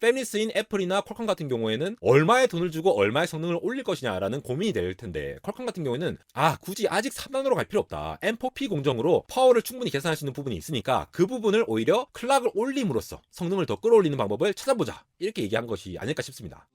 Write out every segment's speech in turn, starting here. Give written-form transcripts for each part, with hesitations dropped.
패밀리스인 애플이나 퀄컴 같은 경우에는 얼마의 돈을 주고 얼마의 성능을 올릴 것이냐라는 고민이 될 텐데, 퀄컴 같은 경우에는 굳이 아직 3나노로 갈 필요 없다, M4P 공정으로 파워를 충분히 계산할 수 있는 부분이 있으니까 그 부분을 오히려 클락을 올림으로써 성능을 더 끌어올리는 방법을 찾아보자, 이렇게 얘기한 것이 아닐까 싶습니다.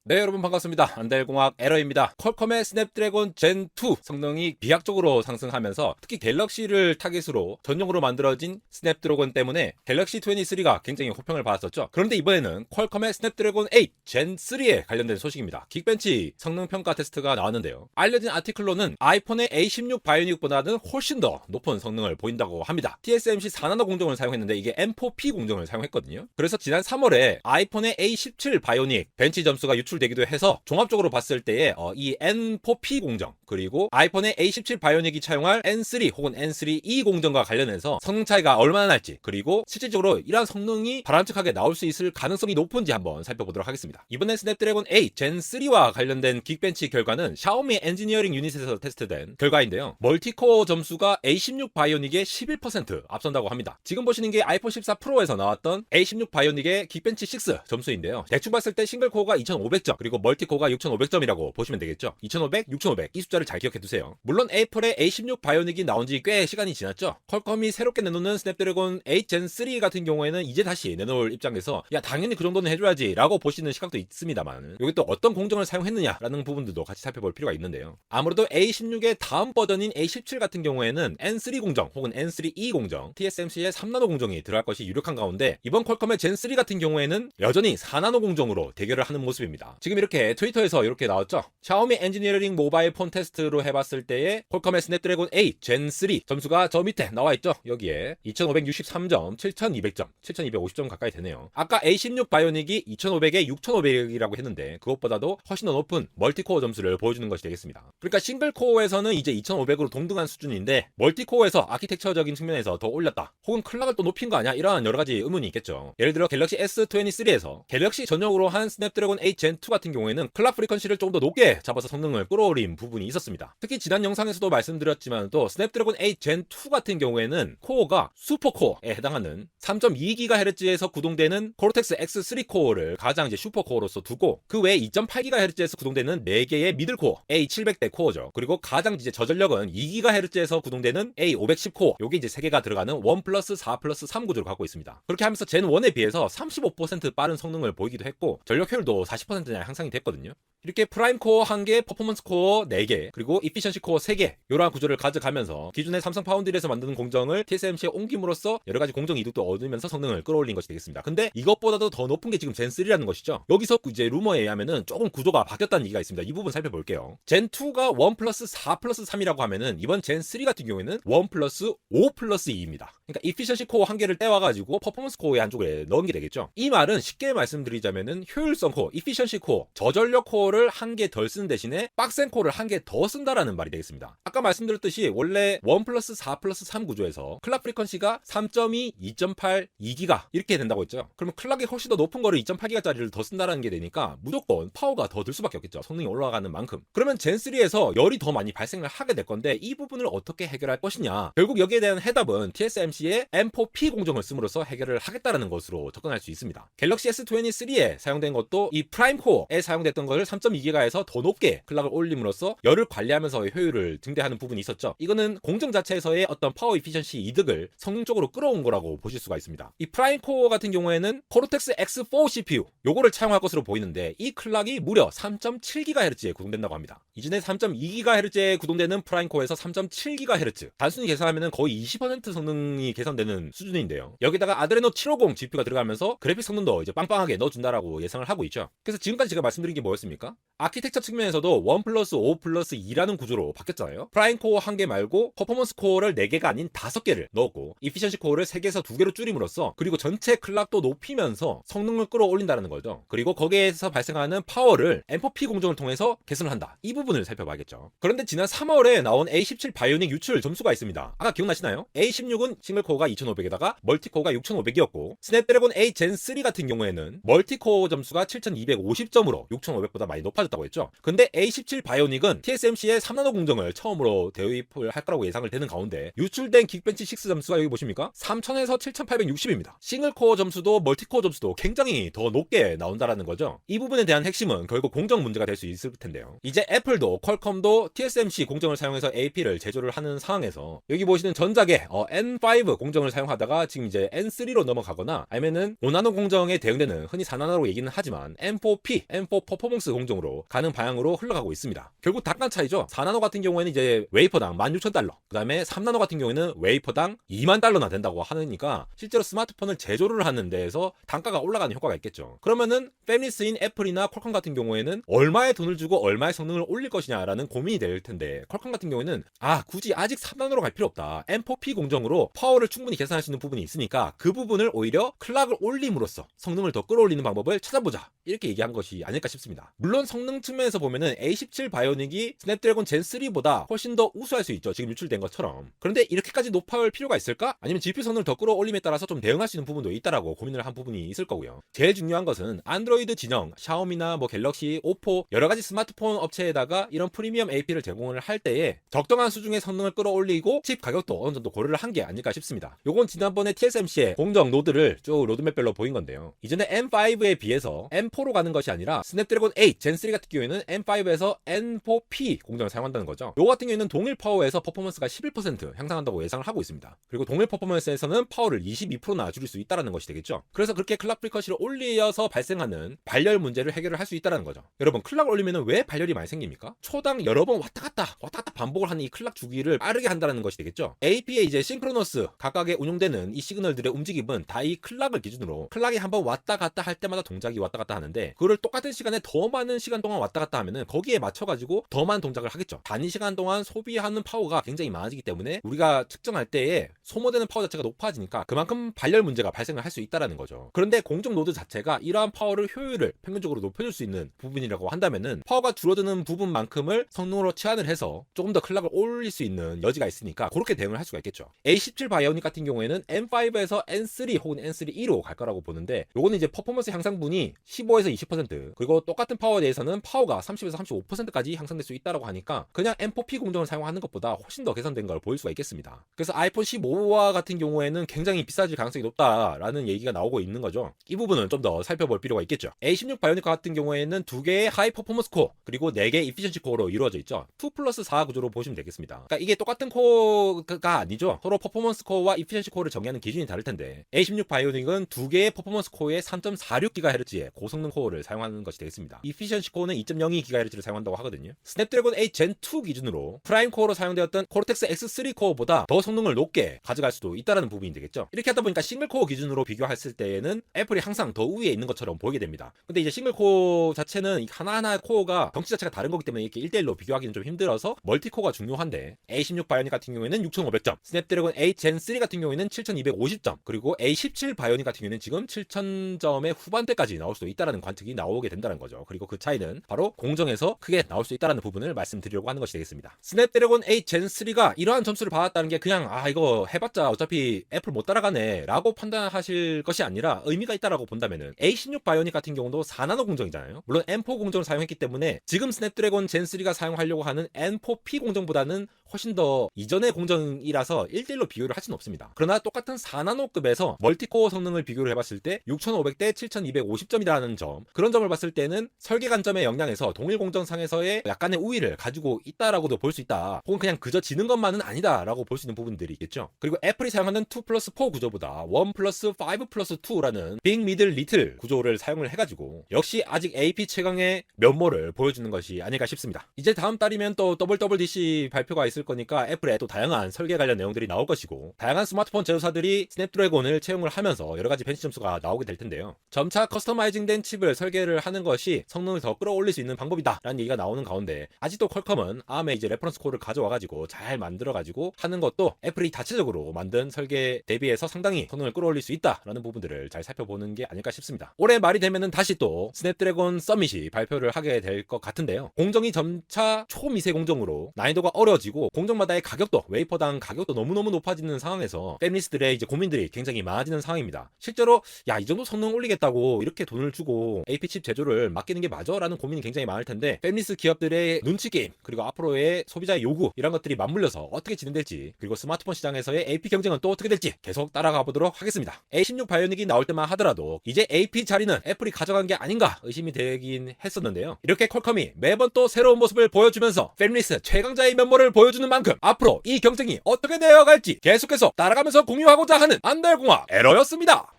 네, 여러분 반갑습니다. 안달공학 에러입니다. 퀄컴의 스냅드래곤 젠 2 성능이 비약적으로 상승하면서 특히 갤럭시를 타깃으로 전용으로 만들어진 스냅드래곤 때문에 갤럭시 23가 굉장히 호평을 받았었죠. 그런데 이번에는 퀄컴의 스냅드래곤 8 젠 3에 관련된 소식입니다. 긱벤치 성능 평가 테스트가 나왔는데요. 알려진 아티클로는 아이폰의 A16 바이오닉보다는 훨씬 더 높은 성능을 보인다고 합니다. TSMC 4나노 공정을 사용했는데 이게 M4P 공정을 사용했거든요. 그래서 지난 3월에 아이폰의 A17 바이오닉 벤치 점수가 유출되기도 해서 종합적으로 봤을 때에 이 N4P 공정 그리고 아이폰의 A17 바이오닉이 차용할 N3 혹은 N3E 공정과 관련해서 성능 차이가 얼마나 날지, 그리고 실질적으로 이러한 성능이 바람직하게 나올 수 있을 가능성이 높은지 한번 살펴보도록 하겠습니다. 이번에 스냅드래곤 8 젠 3와 관련된 긱벤치 결과는 샤오미 엔지니어링 유닛에서 테스트된 결과인데요. 멀티코어 점수가 A16 바이오닉의 11% 앞선다고 합니다. 지금 보시는 게 아이폰 14 프로에서 나왔던 A16 바이오닉의 긱벤치 6 점수인데요. 대충 봤을 때 싱글코어가 2500점, 그리고 멀티코어가 6500점이라고 보시면 되겠죠. 2500, 6500 이 숫자를 잘 기억해두세요. 물론 애플의 A16 바이오닉이 나온 지 꽤 시간이 지났죠. 퀄컴이 새롭게 내놓는 스냅드래곤 8 젠 3 같은 경우에는 이제 다시 내놓을 입장에서 야, 당연히 그 정도는 해줘야지 라고 보시는 시각도 있습니다만, 여기 또 어떤 공정을 사용했느냐라는 부분들도 같이 살펴볼 필요가 있는데요. 아무래도 A16의 다음 버전인 A17 같은 경우에는 N3 공정 혹은 N3E 공정, TSMC의 3나노 공정이 들어갈 것이 유력한 가운데, 이번 퀄컴의 젠 3 같은 경우에는 여전히 4나노 공정으로 대결을 하는 모습입니다. 지금 이렇게 트위터에서 이렇게 나왔죠. 샤오미 엔지니어링 모바일 폰 테스트로 해봤을 때의 퀄컴의 스냅드래곤 8 젠 3 점수가 저 밑에 나와있죠. 여기에 2563점, 7200점, 7250점 가까이 되네요. 아까 A16 바이오닉이 2500에 6500이라고 했는데 그것보다도 훨씬 더 높은 멀티코어 점수를 보여주는 것이 되겠습니다. 그러니까 싱글코어에서는 이제 2500으로 동등한 수준인데 멀티코어에서 아키텍처적인 측면에서 더 올렸다, 혹은 클락을 또 높인 거 아니야, 이러한 여러가지 의문이 있겠죠. 예를 들어 갤럭시 S23에서 갤럭시 전용으로 한 스냅드래곤 8 젠 2 같은 경우에는 클락 프리퀀시를 좀 더 높게 잡아서 성능을 끌어올린 부분이 있었습니다. 특히 지난 영상에서도 말씀드렸지만 또 스냅드래곤 8 젠 2 같은 경우에는 코어가 슈퍼코어에 해당하는 3.2GHz에서 구동되는 코르텍스 X3 코어를 가장 이제 슈퍼코어로서 두고, 그 외에 2.8GHz에서 구동되는 4개의 미들코어 A700대 코어죠. 그리고 가장 이제 저전력은 2GHz에서 구동되는 A510 코어, 요게 이제 3개가 들어가는 1+4+3 구조를 갖고 있습니다. 그렇게 하면서 젠 1에 비해서 35% 빠른 성능을 보이기도 했고 전력 효율도 40%나 향상이 됐거든요. 이렇게 프라임 코어 1개, 퍼포먼스 코어 4개, 그리고 이피션시 코어 3개, 이러한 구조를 가져가면서 기존의 삼성 파운드리에서 만드는 공정을 TSMC에 옮김으로써 여러가지 공정 이득도 얻으면서 성능을 끌어올린 것이 되겠습니다. 근데 이것보다도 더 높은 게 지금 젠 3라는 것이죠. 여기서 이제 루머에 의하면은 조금 구조가 바뀌었다는 얘기가 있습니다. 이 부분 살펴볼게요. 젠 2가 1+4+3이라고 하면은 이번 젠 3 같은 경우에는 1+5+2입니다. 그러니까 이피션시 코어 1개를 떼와가지고 퍼포먼스 코어의 한쪽에 넣은 게 되겠죠. 이 말은 쉽게 말씀드리자면은 효율성 코어, 이피션시 코어, 저전력 코어를 1개 덜 쓰는 대신에 빡센 코어를 1개 더 쓴다라는 말이 되겠습니다. 아까 말씀드렸듯이 원래 1+4+3 구조에서 클락 프리퀀시가 3.2, 2.8, 2기가 이렇게 된다고 했죠. 그러면 클락이 훨씬 더 높은 거를 2.8기가짜리를 더 쓴다라는 게 되니까 무조건 파워가 더 들 수밖에 없겠죠. 성능이 올라가는 만큼. 그러면 젠3에서 열이 더 많이 발생을 하게 될 건데 이 부분을 어떻게 해결할 것이냐. 결국 여기에 대한 해답은 TSMC의 M4P 공정을 씀으로써 해결을 하겠다라는 것으로 접근할 수 있습니다. 갤럭시 S23에 사용된 것도 이 프라임 코어에 사용됐던 것을 3.2기가에서 더 높게 클락을 올림으로써 열을 관리하면서의 효율을 증대하는 부분이 있었죠. 이거는 공정 자체에서의 어떤 파워 이피션시 이득을 성능적으로 끌어온 거라고 보실 수가 있습니다. 이 프라임 코어 같은 경우에는 코르텍스 X4 CPU 요거를 차용할 것으로 보이는데 이 클락이 무려 3.7GHz에 구동된다고 합니다. 이전에 3.2GHz에 구동되는 프라임 코어에서 3.7GHz, 단순히 계산하면 거의 20% 성능이 개선되는 수준인데요. 여기다가 아드레노 750 GPU가 들어가면서 그래픽 성능도 이제 빵빵하게 넣어준다라고 예상을 하고 있죠. 그래서 지금까지 제가 말씀드린 게 뭐였습니까? 아키텍처 측면에서도 1+5+2라는 구조로 바뀌었잖아요. 프라임 코어 1개 말고 퍼포먼스 코어를 4개가 아닌 5개를 넣었고 이피션시 코어를 3개에서 2개로 줄임으로써, 그리고 전체 클락도 높이면서 성능을 끌어올린다는 거죠. 그리고 거기에서 발생하는 파워를 M4P 공정을 통해서 개선을 한다. 이 부분을 살펴봐야겠죠. 그런데 지난 3월에 나온 A17 바이오닉 유출 점수가 있습니다. 아까 기억나시나요? A16은 싱글코어가 2500에다가 멀티코어가 6500이었고, 스냅드래곤 8 젠 3 같은 경우에는 멀티코어 점수가 7250점으로 6500보다 많이 높아졌다고 했죠. 근데 A17 바이오닉은 TSMC의 3나노 공정을 처음으로 대입을 할 거라고 예상을 되는 가운데 유출된 긱벤치 6 점수가 여기 보십니까? 3000에서 7860입니다. 싱글코어 점수도 멀티코어 점수도 굉장히 더 높게 나온다라는 거죠. 이 부분에 대한 핵심은 결국 공정 문제가 될 수 있을 텐데요. 이제 애플도 퀄컴도 TSMC 공정을 사용해서 AP를 제조를 하는 상황에서 여기 보시는 전작의 N5 공정을 사용하다가 지금 이제 N3로 넘어가거나 아니면은 5나노 공정에 대응되는 흔히 4나노로 얘기는 하지만 M4P, M4 퍼포먼스 공정으로 가는 방향으로 흘러가고 있습니다. 결국 단가 차이죠. 4나노 같은 경우에는 이제 웨이퍼당 16,000달러, 그 다음에 3나노 같은 경우에는 웨이퍼당 2만 달러나 된다고 하니까 실제로 스마트폰을 제조를 하는 데에서 단가가 올라가는 효과가 있겠죠. 그러면은 패밀리스인 애플이나 퀄컴 같은 경우에는 얼마의 돈을 주고 얼마의 성능을 올릴 것이냐라는 고민이 될 텐데, 퀄컴 같은 경우에는 굳이 아직 3나노로 갈 필요 없다. M4P 공정으로 파워를 충분히 계산할 수 있는 부분이 있으니까 그 부분을 오히려 클락을 올림으로써 성능을 더 끌어올리는 방법을 찾아보자, 이렇게 얘기한 것이 아닐까 싶습니다. 물론 성능 측면에서 보면은 A17 바이오닉이 스냅드래곤 젠 3보다 훨씬 더 우수할 수 있죠. 지금 유출된 것처럼. 그런데 이렇게까지 높을 필요가 있을까? 아니면 GPU 성능을 더 끌어올림에 따라서 좀 대응할 수 있는 부분도 있다라고 고민을 한 부분이 있을 거고요. 제일 중요한 것은 안드로이드 진영, 샤오미나 갤럭시, 오포 여러 가지 스마트폰 업체에다가 이런 프리미엄 AP를 제공을 할 때에 적정한 수준의 성능을 끌어올리고 칩 가격도 어느 정도 고려를 한 게 아닐까 싶습니다. 요건 지난번에 TSMC의 공정 노드를 쭉 로드맵별로 보인 건데요. 이전에 M5에 비해서 M4로 가는 것이 아니라 스냅드래곤 8 젠 3 같은 경우에는 M5에서 N4P 공정을 사용한다는 거죠. 요 같은 경우에는 동일 파워에서 퍼포먼스가 11% 향상한다고 예상을 하고 있습니다. 그리고 동일 퍼포먼스에서는 파워를 22%나 줄일 수 있다는 것이 되겠죠. 그래서 그렇게 클락 프리쿼시를 올려서 발생하는 발열 문제를 해결을 할 수 있다는 거죠. 여러분, 클락을 올리면 왜 발열이 많이 생깁니까? 초당 여러 번 왔다 갔다 반복을 하는 이 클락 주기를 빠르게 한다는 것이 되겠죠. AP에 이제 싱크로너스 각각에 운용되는 이 시그널들의 움직임은 다 이 클락을 기준으로, 클락이 한번 왔다 갔다 할 때마다 동작이 왔다 갔다 하는데, 그걸 똑같은 시간에 더 많은 시간 동안 왔다 갔다 하면은 거기에 맞춰가지고 더 많은 동작을 하겠죠. 단위 시간 동안 소비하는 파워가 굉장히 많아지기 때문에 우리가 측정할 때에 소모되는 파워 자체가 높아지니까 그만큼 발열 문제가 발생을 할 수 있다는 거죠. 그런데 공정 노드 자체가 이러한 파워를, 효율을 평균적으로 높여줄 수 있는 부분이라고 한다면은 파워가 줄어드는 부분만큼을 성능으로 치환을 해서 조금 더 클락을 올릴 수 있는 여지가 있으니까 그렇게 대응을 할 수가 있겠죠. A17 바이오닉 같은 경우에는 M5에서 N3 혹은 N3E로 갈 거라고 보는데, 요거는 이제 퍼포먼스 향상분이 15에서 20%, 그리고 똑같은 파워에 대해서는 파워가 30에서 35%까지 향상될 수 있다고 하니까 그냥 M4P 공정을 사용하는 것보다 훨씬 더 개선된 걸 보일 수가 있겠습니다. 그래서 아이폰 15와 같은 경우에는 굉장히 비싸질 가능성이 높다라는 얘기가 나오고 있는 거죠. 이 부분은 좀 더 살펴볼 필요가 있겠죠. A16 바이오닉 같은 경우에는 2개의 하이 퍼포먼스 코어 그리고 4개의 이피션시 코어로 이루어져 있죠. 2+4 구조로 보시면 되겠습니다. 그러니까 이게 똑같은 코어가 아니죠. 서로 퍼포먼스 코어와 이피션시 코어를 정의하는 기준이 다를 텐데, A16 바이오닉은 2개의 퍼포먼스 코어에 3.46GHz의 고성능 코어를 사용하는 것이 되겠습니다. 이피션시 코어는 2.02GHz를 사용한다고 하거든요. 스냅드래곤 8 젠 2 기준으로 프라임 코어로 사용되었던 코르텍스 X3 코어보다 더 성능을 높게 가져갈 수도 있다는 부분이 되겠죠. 이렇게 하다 보니까 싱글 코어 기준으로 비교했을 때에는 애플이 항상 더 우위에 있는 것처럼 보이게 됩니다. 근데 이제 싱글 코어 자체는 하나하나 코어가 덩치 자체가 다른 거기 때문에 이렇게 1대1로 비교하기는 좀 힘들어서 멀티코어가 중요한데, A16 바이오닉 같은 경우에는 6500점, 스냅드래곤 8 젠 3 같은 경우에는 7250점, 그리고 A17 바이오닉 같은 경우에는 지금 7000점의 후반대까지 나올 수도 있다는 관측이 나오게 된다는 거죠. 그리고 그 차이는 바로 공정에서 크게 나올 수 있다는 부분을 말씀드리려고 하는 것이 되겠습니다. 스냅드래곤 8 젠 3가 이러한 점수를 받았다는 게 그냥 이거 해봤자 어차피 애플 못 따라가네 라고 판단하실 것이 아니라 의미가 있다라고 본다면은, A16 바이오닉 같은 경우도 4나노 공정이잖아요. 물론 M4 공정을 사용했기 때문에 지금 스냅드래곤 젠 3가 사용하려고 하는 N4P 공정보다는 훨씬 더 이전의 공정이라서 1대1로 비교를 할 수는 없습니다. 그러나 똑같은 4나노급에서 멀티코어 성능을 비교를 해봤을 때 6500대 7250점이라는 점, 그런 점을 봤을 때는 설계 관점의 역량에서 동일 공정상에서의 약간의 우위를 가지고 있다라고도 볼 수 있다. 혹은 그냥 그저 지는 것만은 아니다라고 볼 수 있는 부분들이 있겠죠. 그리고 애플이 사용하는 2+4 구조보다 1+5+2라는 빅, 미들, 리틀 구조를 사용을 해가지고 역시 아직 AP 최강의 면모를 보여주는 것이 아닐까 싶습니다. 이제 다음 달이면 또 WWDC 발표가 있을 거니까 애플에 또 다양한 설계 관련 내용들이 나올 것이고, 다양한 스마트폰 제조사들이 스냅드래곤을 채용을 하면서 여러 가지 벤치 점수가 나오게 될 텐데요. 점차 커스터마이징된 칩을 설계를 하는 것이 성능을 더 끌어올릴 수 있는 방법이다라는 얘기가 나오는 가운데, 아직도 퀄컴은 ARM의 이제 레퍼런스 코어를 가져와가지고 잘 만들어가지고 하는 것도 애플이 자체적으로 만든 설계 대비해서 상당히 성능을 끌어올릴 수 있다라는 부분들을 잘 살펴보는 게 아닐까 싶습니다. 올해 말이 되면은 다시 또 스냅드래곤 서밋이 발표를 하게 될 것 같은데요. 공정이 점차 초미세 공정으로 난이도가 어려지고 공정마다의 가격도, 웨이퍼당 가격도 너무너무 높아지는 상황에서 팹리스들의 이제 고민들이 굉장히 많아지는 상황입니다. 실제로 야, 이 정도 성능 올리겠다고 이렇게 돈을 주고 AP칩 제조를 맡기는 게 맞아? 라는 고민이 굉장히 많을 텐데, 팹리스 기업들의 눈치 게임, 그리고 앞으로의 소비자의 요구, 이런 것들이 맞물려서 어떻게 진행될지, 그리고 스마트폰 시장에서의 AP 경쟁은 또 어떻게 될지 계속 따라가 보도록 하겠습니다. A16 바이오닉이 나올 때만 하더라도 이제 AP 자리는 애플이 가져간 게 아닌가 의심이 되긴 했었는데요. 이렇게 퀄컴이 매번 또 새로운 모습을 보여주면서 팹리스 최강자의 면모를 보여주는 만큼 앞으로 이 경쟁이 어떻게 되어갈지 계속해서 따라가면서 공유하고자 하는 안달공학 에러였습니다.